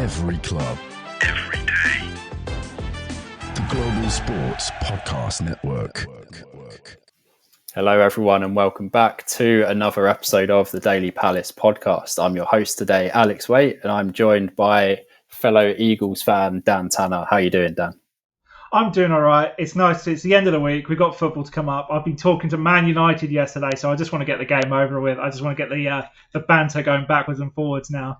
Every club. Every day. The Global Sports Podcast Network. Hello everyone and welcome back to another episode of the Daily Palace podcast. I'm your host today, Alex Waite, and I'm joined by fellow Eagles fan, Dan Tanner. How are you doing, Dan? I'm doing all right. It's nice. It's the end of the week. We've got football to come up. I've been talking to Man United yesterday, so I just want to get the game over with. I just want to get the banter going backwards and forwards now.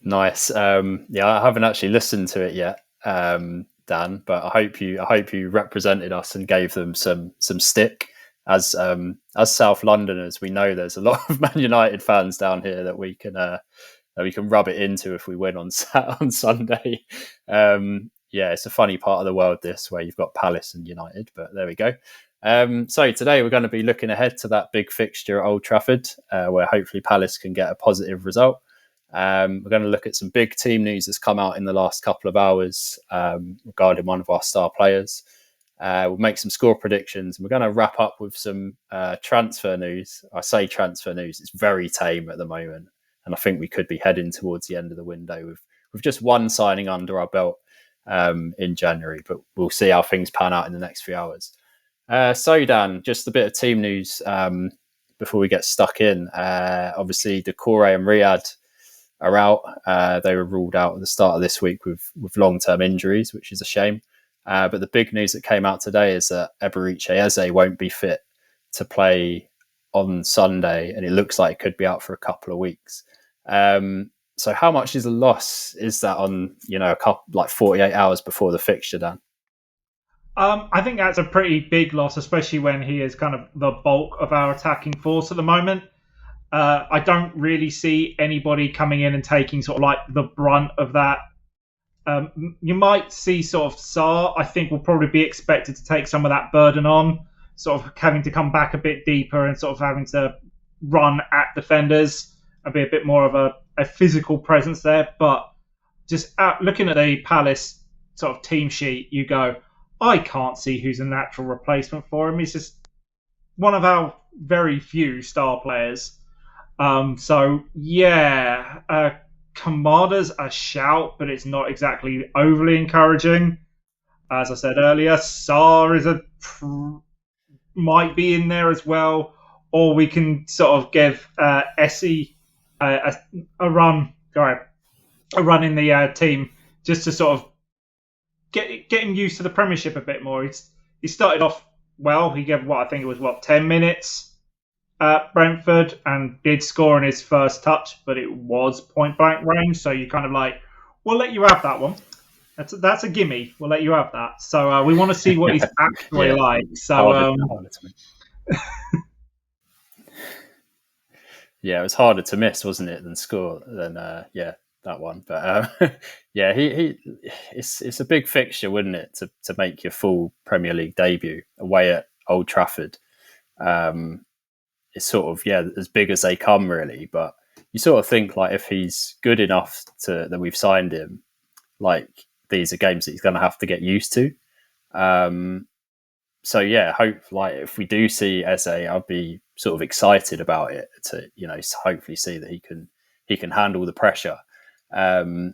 Nice. I haven't actually listened to it yet, Dan, but I hope you represented us and gave them some stick. As South Londoners, we know there's a lot of Man United fans down here that we can rub it into if we win on Sunday. It's a funny part of the world, this, where you've got Palace and United, but there we go. So today we're going to be looking ahead to that big fixture at Old Trafford, where hopefully Palace can get a positive result. We're going to look at some big team news that's come out in the last couple of hours regarding one of our star players. We'll make some score predictions, and we're going to wrap up with some transfer news. I say transfer news, it's very tame at the moment, and I think we could be heading towards the end of the window with just one signing under our belt in January, but we'll see how things pan out in the next few hours. So Dan, just a bit of team news before we get stuck in. Obviously, Decore and Riyadh are out. They were ruled out at the start of this week with long-term injuries, which is a shame. But the big news that came out today is that Eberechi Eze won't be fit to play on Sunday, and it looks like it could be out for a couple of weeks. So how much is a loss is that on, a couple, like 48 hours before the fixture, Dan? I think that's a pretty big loss, especially when he is kind of the bulk of our attacking force at the moment. I don't really see anybody coming in and taking sort of like the brunt of that. You might see sort of Sarr, I think, will probably be expected to take some of that burden on, sort of having to come back a bit deeper and sort of having to run at defenders and be a bit more of a physical presence there. But just looking at the Palace sort of team sheet, you go, I can't see who's a natural replacement for him. He's just one of our very few star players. Kamada's a shout, but it's not exactly overly encouraging. As I said earlier, Sarr might be in there as well, or we can sort of give Essie a run in the team just to sort of get him used to the Premiership a bit more. He started off well. He gave 10 minutes at Brentford and did score in his first touch, but it was point blank range. So you kind of like, we'll let you have that one. That's a gimme. We'll let you have that. So we want to see what he's actually like. So yeah, it was harder to miss, wasn't it, than score? That one. But it's a big fixture, wouldn't it, to make your full Premier League debut away at Old Trafford. It's sort of as big as they come, really. But you sort of think, like, if he's good enough that we've signed him, like, these are games that he's going to have to get used to. Hope, like, if we do see Eze, I'd be sort of excited about it to hopefully see that he can handle the pressure. But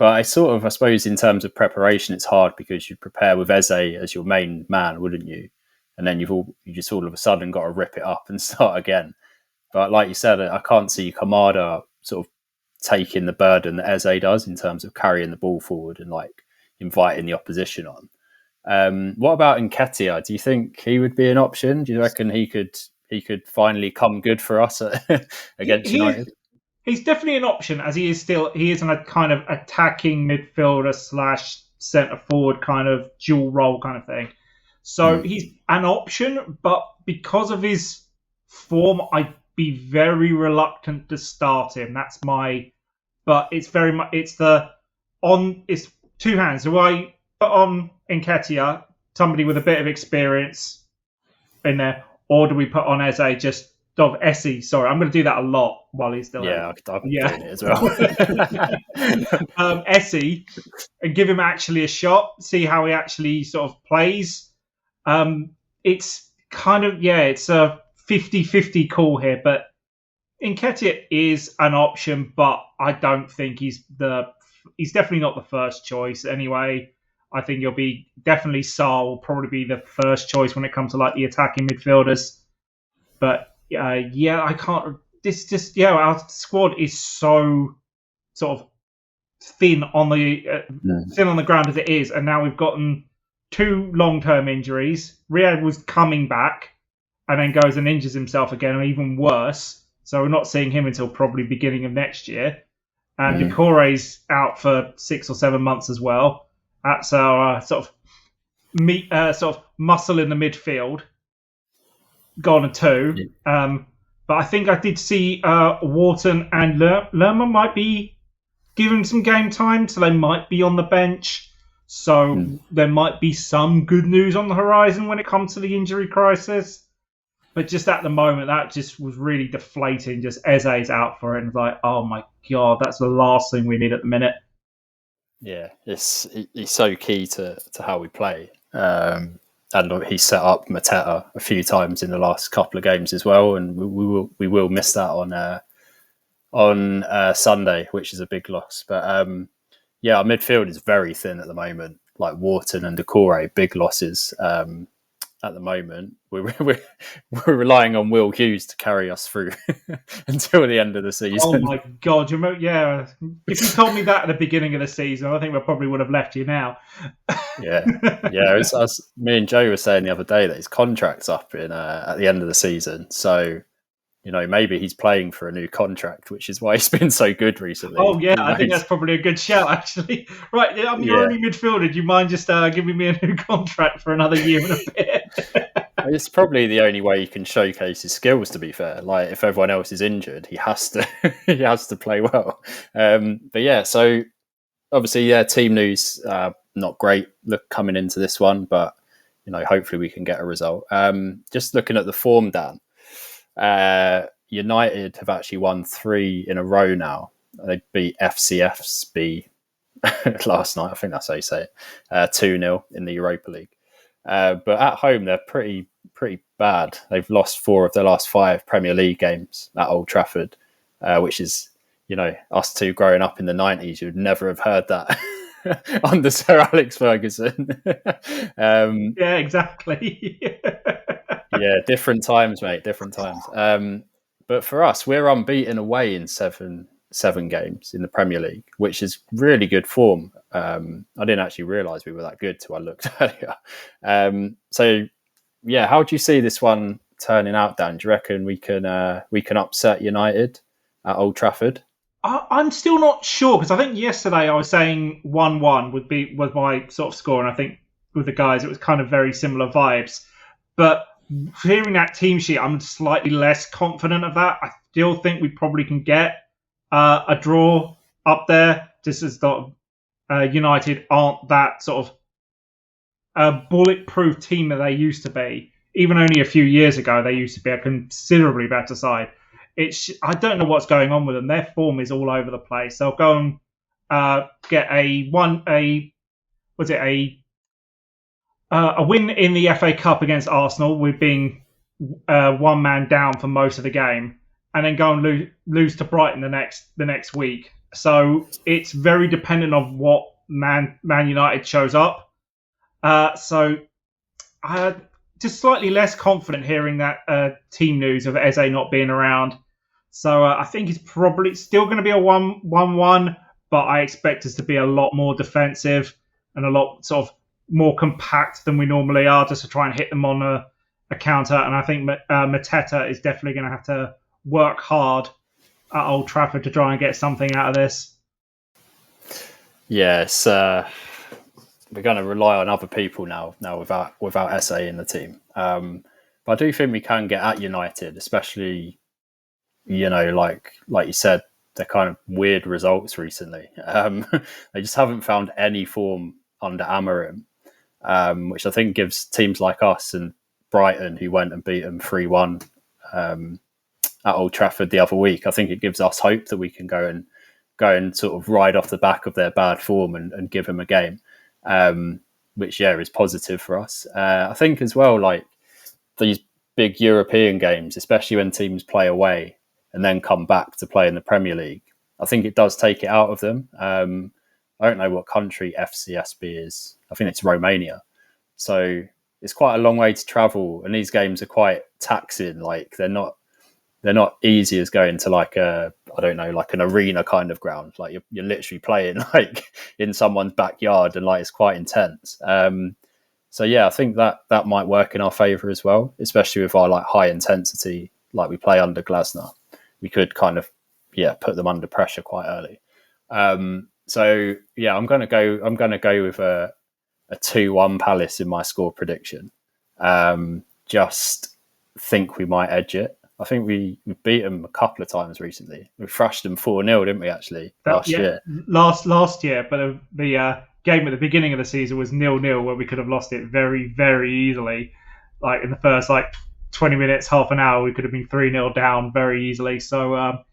I suppose in terms of preparation, it's hard because you prepare with Eze as your main man, wouldn't you? And then you just all of a sudden got to rip it up and start again. But like you said, I can't see Kamada sort of taking the burden that Eze does in terms of carrying the ball forward and like inviting the opposition on. What about Nketiah? Do you think he would be an option? Do you reckon he could finally come good for us against United? He's definitely an option, as he is in a kind of attacking midfielder / centre forward kind of dual role kind of thing. So he's an option, but because of his form, I'd be very reluctant to start him. But it's very much, it's two hands. Do I put on Nketiah, somebody with a bit of experience in there, or do we put on Eze Essie? Sorry, I'm going to do that a lot while he's still there. I've been doing it as well. Essie, and give him actually a shot, see how he actually sort of plays. It's kind of, it's a 50-50 call here, but Nketiah is an option, but I don't think he's definitely not the first choice anyway. I think he'll be definitely Sarr will probably be the first choice when it comes to like the attacking midfielders. But I can't. Our squad is so sort of thin on the ground as it is, and now we've gotten 2 long-term injuries. Riyad was coming back, and then goes and injures himself again, or even worse. So we're not seeing him until probably beginning of next year. And Doucouré's out for 6 or 7 months as well. That's our sort of muscle in the midfield. Gone too. But I think I did see Wharton and Lerma might be given some game time, so they might be on the bench. So there might be some good news on the horizon when it comes to the injury crisis. But just at the moment, that just was really deflating. Just Eze's out for it, and it's like, oh my god, that's the last thing we need at the minute. Yeah, he's so key to how we play. And he set up Mateta a few times in the last couple of games as well, and we will miss that on Sunday, which is a big loss. But our midfield is very thin at the moment. Like Wharton and Doucouré, big losses. At the moment, we're relying on Will Hughes to carry us through until the end of the season. Oh my god! Yeah, if you told me that at the beginning of the season, I think we probably would have left you now. Yeah. Me and Joe were saying the other day that his contract's up at the end of the season, so maybe he's playing for a new contract, which is why he's been so good recently. Oh yeah, I think that's probably a good shout actually. Right, I'm your only midfielder. Do you mind just giving me a new contract for another year and a bit? It's probably the only way he can showcase his skills, to be fair. Like, if everyone else is injured, he has to play well. But yeah, so obviously, team news not great coming into this one, but hopefully we can get a result. Just looking at the form, Dan. United have actually won 3 in a row now. They beat FCFB last night. I think that's how you say it. 2-0 in the Europa League. But at home, they're pretty bad. They've lost 4 of their last 5 Premier League games at Old Trafford, which is, us two growing up in the 90s, you'd never have heard that under Sir Alex Ferguson. Yeah, exactly. Yeah, different times, mate. Different times. But for us, we're unbeaten away in seven games in the Premier League, which is really good form. I didn't actually realise we were that good till I looked earlier. So, yeah, how do you see this one turning out, Dan? Do you reckon we can upset United at Old Trafford? I'm still not sure, because I think yesterday I was saying 1-1 was my sort of score, and I think with the guys it was kind of very similar vibes. But hearing that team sheet, I'm slightly less confident of that. I still think we probably can get a draw up there, just as United aren't that sort of bulletproof team that they used to be. Even only a few years ago, they used to be a considerably better side. I don't know what's going on with them. Their form is all over the place. They'll go and get a win in the FA Cup against Arsenal with being 1 man down for most of the game, and then go and lose to Brighton the next week. So it's very dependent on what Man United shows up. So I just slightly less confident hearing that team news of Eze not being around. So I think it's probably still going to be a 1-1, but I expect us to be a lot more defensive and a lot sort of more compact than we normally are, just to try and hit them on a counter. And I think Mateta is definitely going to have to work hard at Old Trafford to try and get something out of this. Yes, we're going to rely on other people now without SA in the team. But I do think we can get at United, especially, like you said, the kind of weird results recently. They just haven't found any form under Amorim, which I think gives teams like us and Brighton, who went and beat them 3-1 at Old Trafford the other week, I think it gives us hope that we can go and sort of ride off the back of their bad form and give them a game, which is positive for us. I think as well, like these big European games, especially when teams play away, and then come back to play in the Premier League. I think it does take it out of them. I don't know what country FCSB is. I think it's Romania. So it's quite a long way to travel, and these games are quite taxing. Like they're not easy as going to like like an arena kind of ground. Like you're literally playing like in someone's backyard, and like it's quite intense. So yeah, I think that might work in our favour as well, especially with our like high intensity, like we play under Glasner. We could kind of put them under pressure quite early. So yeah, I'm gonna go with a 2-1 Palace in my score prediction. Just think we might edge it. I think we beat them a couple of times recently. We thrashed them 4-0, didn't we? Actually, last year. Last year, but the game at the beginning of the season was 0-0, where we could have lost it very, very easily. Like in the first 20 minutes, half an hour, we could have been 3-0 down very easily. So, I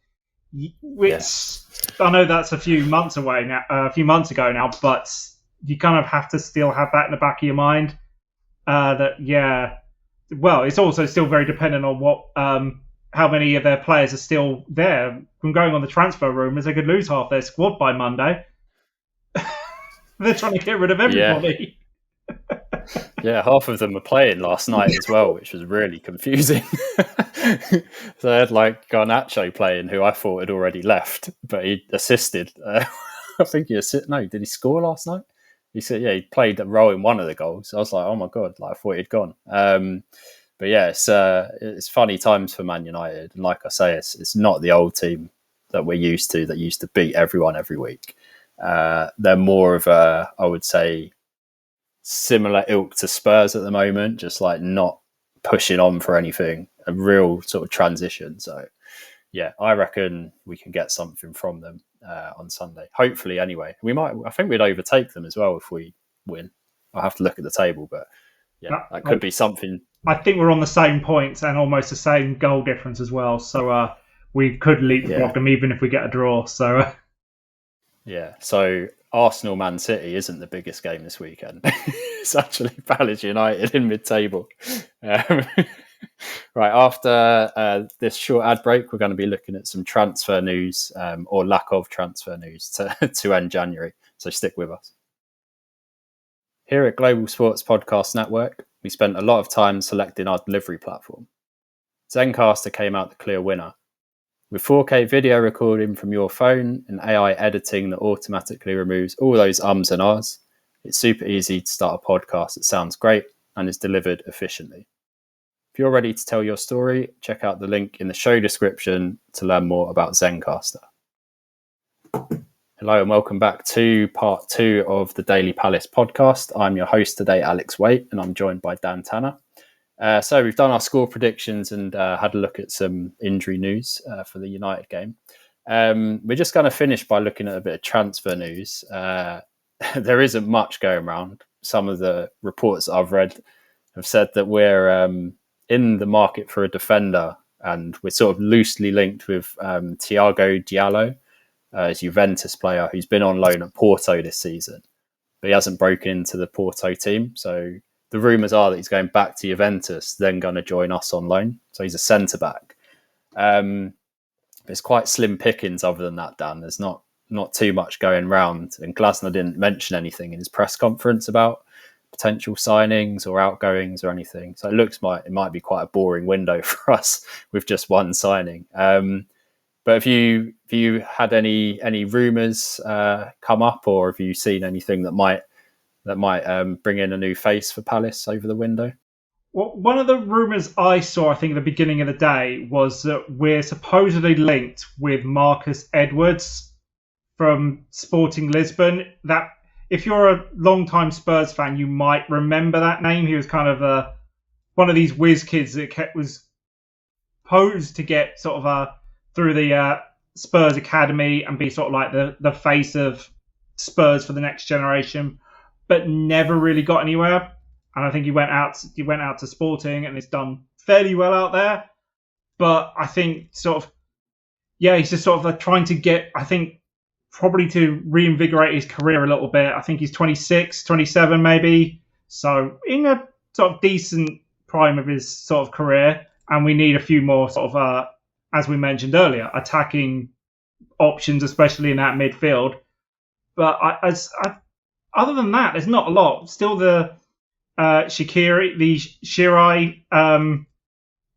know that's a few months ago now, but you kind of have to still have that in the back of your mind. Well, it's also still very dependent on what how many of their players are still there. From going on the transfer rumours, they could lose half their squad by Monday. They're trying to get rid of everybody. Yeah, half of them were playing last night as well, which was really confusing. So they had like Garnacho playing, who I thought had already left, but he assisted. I think he assisted. No, did he score last night? He said, he played a role in one of the goals. I was like, oh my God, I thought he'd gone. But yeah, it's funny times for Man United. And like I say, it's not the old team that we're used to, that used to beat everyone every week. They're more of a, I would say, similar ilk to Spurs at the moment, just like not pushing on for anything, a real sort of transition. So yeah, I reckon we can get something from them on Sunday. Hopefully, anyway. I think we'd overtake them as well if we win. I'll have to look at the table, but yeah, that could be something. I think we're on the same points and almost the same goal difference as well. So we could leapfrog them even if we get a draw. So yeah, so Arsenal Man City isn't the biggest game this weekend. It's actually Palace United in mid-table. Right, after this short ad break, we're going to be looking at some transfer news or lack of transfer news to end January. So stick with us. Here at Global Sports Podcast Network, we spent a lot of time selecting our delivery platform. Zencaster came out the clear winner. With 4K video recording from your phone and AI editing that automatically removes all those ums and ahs, it's super easy to start a podcast that sounds great and is delivered efficiently. If you're ready to tell your story, check out the link in the show description to learn more about Zencaster. Hello and welcome back to part 2 of the Daily Palace podcast. I'm your host today, Alex Waite, and I'm joined by Dan Tanner. So we've done our score predictions and had a look at some injury news for the United game. We're just going to finish by looking at a bit of transfer news. There isn't much going around. Some of the reports I've read have said that we're in the market for a defender, and we're sort of loosely linked with Thiago Diallo, a Juventus player who's been on loan at Porto this season, but he hasn't broken into the Porto team. So the rumours are that he's going back to Juventus, then going to join us on loan. So he's a centre-back. It's quite slim pickings other than that, Dan. There's not too much going round. And Glasner didn't mention anything in his press conference about potential signings or outgoings or anything. So it might be quite a boring window for us with just one signing. But have you had any rumours come up, or have you seen anything that might bring in a new face for Palace over the window? Well, one of the rumours I saw, I think, at the beginning of the day was that we're supposedly linked with Marcus Edwards from Sporting Lisbon. That, if you're a long-time Spurs fan, you might remember that name. He was kind of one of these whiz kids that was posed to get sort of through the Spurs Academy and be sort of like the face of Spurs for the next generation, but never really got anywhere. And I think he went out to Sporting and he's done fairly well out there. But I think he's just sort of trying to get, I think, probably to reinvigorate his career a little bit. I think he's 26, 27 maybe. So in a sort of decent prime of his sort of career. And we need a few more sort of as we mentioned earlier, attacking options, especially in that midfield. But other than that, there's not a lot. Still the Shirai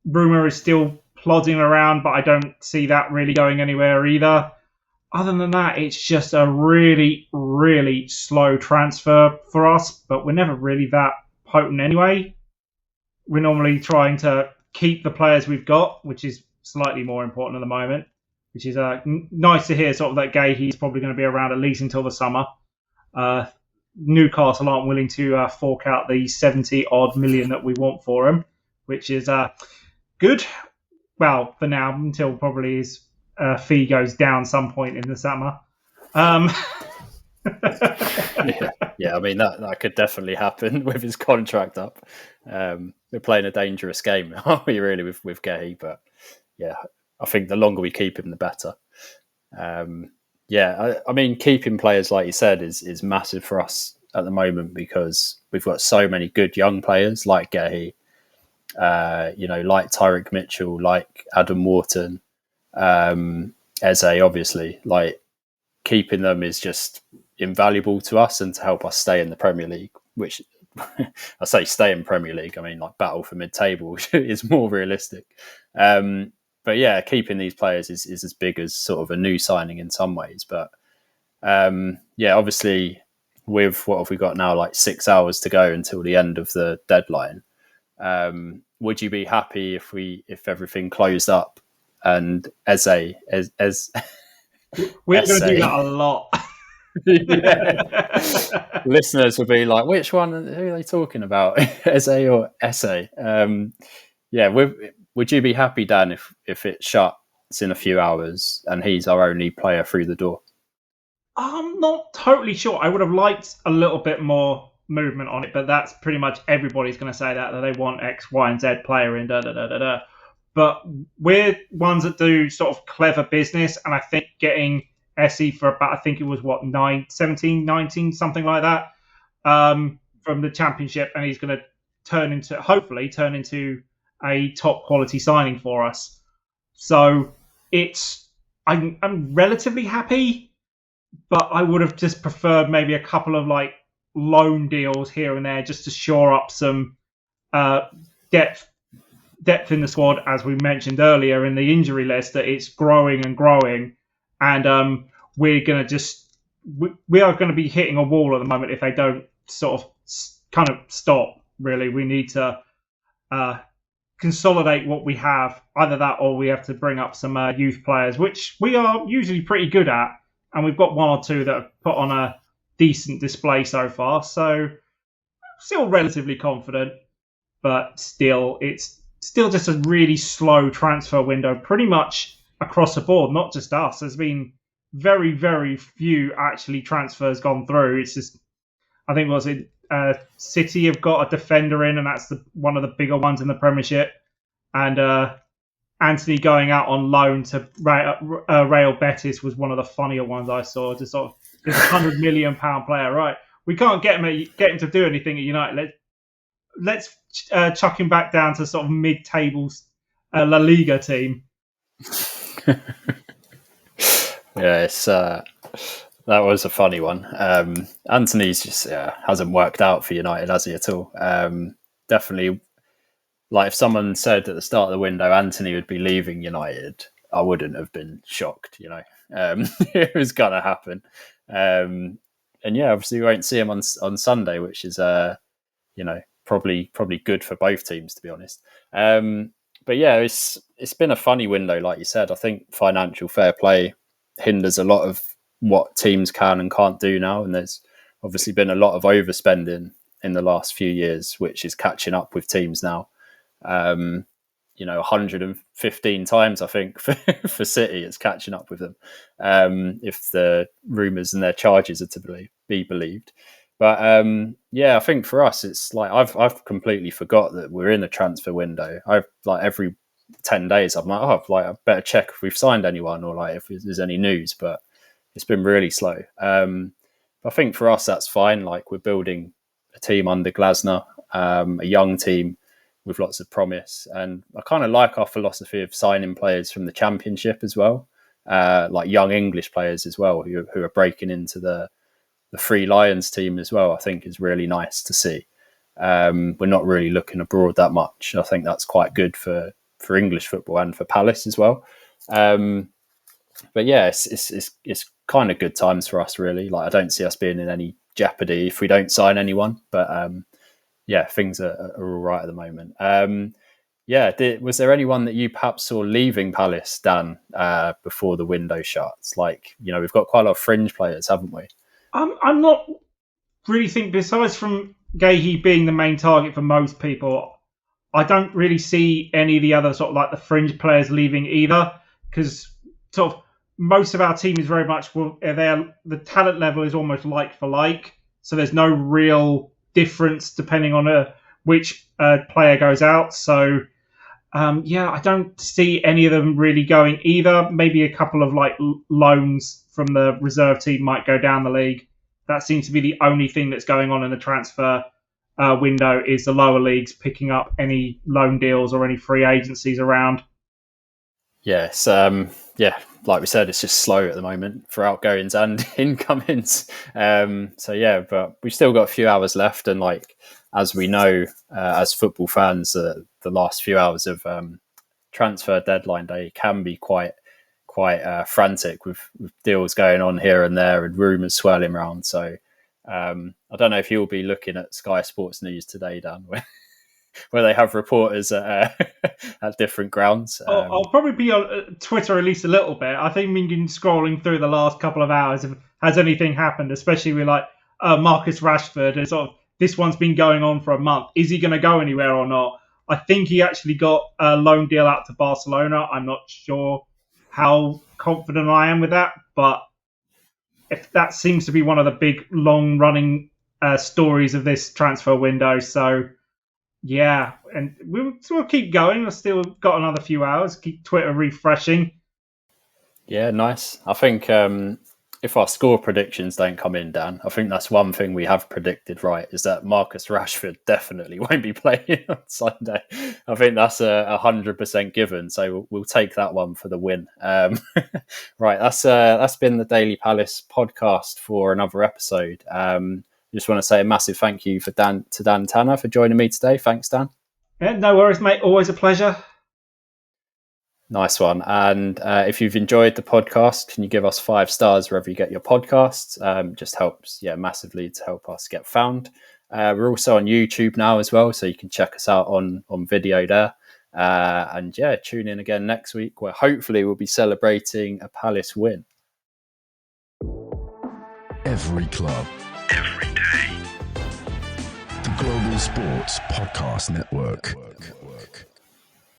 rumour is still plodding around, but I don't see that really going anywhere either. Other than that, it's just a really, really slow transfer for us, but we're never really that potent anyway. We're normally trying to keep the players we've got, which is slightly more important at the moment, which is nice to hear sort of that he's probably going to be around at least until the summer. Newcastle aren't willing to fork out the 70-odd million that we want for him, which is good. Well, for now, until probably his fee goes down some point in the summer. Yeah, I mean, that could definitely happen with his contract up. We're playing a dangerous game, aren't we, really, with Gehi? But yeah, I think the longer we keep him, the better. I mean, keeping players, like you said, is massive for us at the moment because we've got so many good young players like Gehi, like Tyrick Mitchell, like Adam Wharton, Eze, obviously. Like, keeping them is just invaluable to us and to help us stay in the Premier League, which I say stay in Premier League, I mean like battle for mid-table is more realistic. But yeah, keeping these players is as big as sort of a new signing in some ways. But obviously with what have we got now, like 6 hours to go until the end of the deadline. Would you be happy if everything closed up and Eze we're going to do that a lot. Listeners will be like, which one? Who are they talking about? Eze or Esse? Would you be happy, Dan, if it shuts in a few hours and he's our only player through the door? I'm not totally sure. I would have liked a little bit more movement on it, but that's pretty much everybody's going to say that they want X, Y, and Z player in da. But we're ones that do sort of clever business, and I think getting Essie for about, I think it was 17, 19, something like that, from the Championship, and he's going to hopefully turn into a top quality signing for us. So I'm relatively happy, but I would have just preferred maybe a couple of like loan deals here and there just to shore up some depth in the squad, as we mentioned earlier in the injury list, that it's growing and growing, and we are going to be hitting a wall at the moment if they don't sort of kind of stop. Really, we need to consolidate what we have. Either that, or we have to bring up some youth players, which we are usually pretty good at, and we've got one or two that have put on a decent display so far. So, still relatively confident, but still, it's still just a really slow transfer window, pretty much across the board, not just us. There's been very, very few actually transfers gone through. It's just, I think, City have got a defender in, and that's one of the bigger ones in the Premiership. And Anthony going out on loan to Real Betis was one of the funnier ones I saw. Just sort of this £100 million player, right? We can't get him to do anything at United. Let's chuck him back down to sort of mid-table La Liga team. Yeah, that was a funny one. Anthony's just hasn't worked out for United, has he, at all? Definitely, like if someone said at the start of the window Anthony would be leaving United, I wouldn't have been shocked. It was gonna happen. And obviously we won't see him on Sunday, which is probably good for both teams, to be honest. But yeah, it's been a funny window, like you said. I think financial fair play hinders a lot of what teams can and can't do now, and there's obviously been a lot of overspending in the last few years, which is catching up with teams now. 115 times, I think, for City, it's catching up with them, if the rumours and their charges are to be believed. But I think for us, it's like I've completely forgot that we're in a transfer window. I've like every 10 days, I'm like, I better check if we've signed anyone or like if there's any news. But it's been really slow. I think for us, that's fine. Like we're building a team under Glasner, a young team with lots of promise. And I kind of like our philosophy of signing players from the Championship as well, like young English players as well, who are breaking into the Three Lions team as well. I think is really nice to see. We're not really looking abroad that much. I think that's quite good for English football and for Palace as well. But yeah, it's kind of good times for us, really. Like, I don't see us being in any jeopardy if we don't sign anyone. But yeah, things are all right at the moment. Was there anyone that you perhaps saw leaving Palace, Dan, before the window shuts? Like, we've got quite a lot of fringe players, haven't we? I'm not really think, besides from Gahey being the main target for most people, I don't really see any of the other sort of like the fringe players leaving either, because sort of most of our team is very much, the talent level is almost like for like, so there's no real difference depending on which player goes out. So I don't see any of them really going either. Maybe a couple of like loans from the reserve team might go down the league. That seems to be the only thing that's going on in the transfer window, is the lower leagues picking up any loan deals or any free agencies around. Yes, like we said, it's just slow at the moment for outgoings and incomings. But we've still got a few hours left, and like, as we know, as football fans, the last few hours of transfer deadline day can be quite frantic with deals going on here and there and rumours swirling around. So I don't know if you'll be looking at Sky Sports News today, Dan, where they have reporters at different grounds. I'll probably be on Twitter at least a little bit. I think we've been scrolling through the last couple of hours. Has anything happened, especially with like Marcus Rashford? And sort of, this one's been going on for a month. Is he going to go anywhere or not? I think he actually got a loan deal out to Barcelona. I'm not sure how confident I am with that, but if that seems to be one of the big long-running stories of this transfer window. So yeah, and we'll keep going. We've still got another few hours. Keep Twitter refreshing. Yeah, nice. I think if our score predictions don't come in, Dan, I think that's one thing we have predicted right, is that Marcus Rashford definitely won't be playing on Sunday. I think that's 100% given. So we'll take that one for the win. Right, that's been the Daily Palace podcast for another episode. Just want to say a massive thank you to Dan Tanner for joining me today. Thanks, Dan. Yeah, no worries, mate. Always a pleasure. Nice one. And if you've enjoyed the podcast, can you give us 5 stars wherever you get your podcasts? Just helps, massively to help us get found. We're also on YouTube now as well, so you can check us out on video there. And tune in again next week, where hopefully we'll be celebrating a Palace win. Every club, every day. The Global Sports Podcast Network.